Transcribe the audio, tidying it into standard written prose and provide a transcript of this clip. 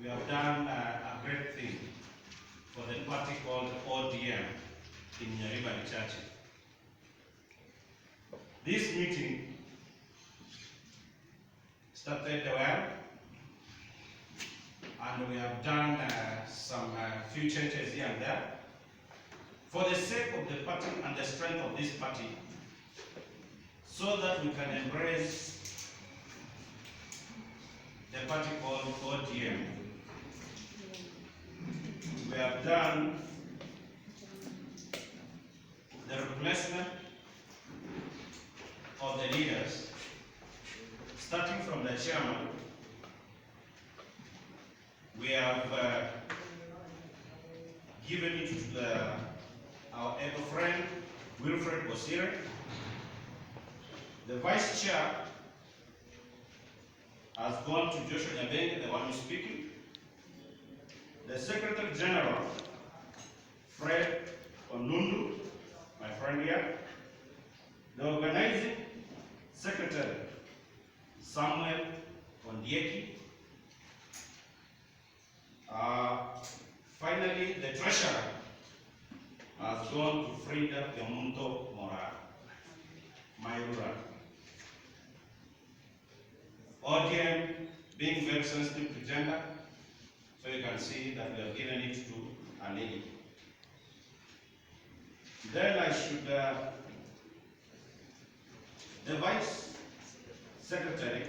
we have done a great thing for the party called ODM in Nyaribari Church. This meeting started well, and we have done some few changes here and there. For the sake of the party and the strength of this party, so that we can embrace the party called ODM, we have done the replacement of the leaders, starting from the chairman. We have given it to our eco-friend, Wilfred Bosire. The vice chair has gone to Joshua Nyabenge, the one who's speaking. The secretary general, Fred Onundu, my friend here. The organizing secretary, Samuel Ondieki. Finally, the treasurer has gone to Frida Yamunto Mora, my ruler. ODM being very sensitive to gender, so you can see that we have given it to a lady. Then I should, the vice secretary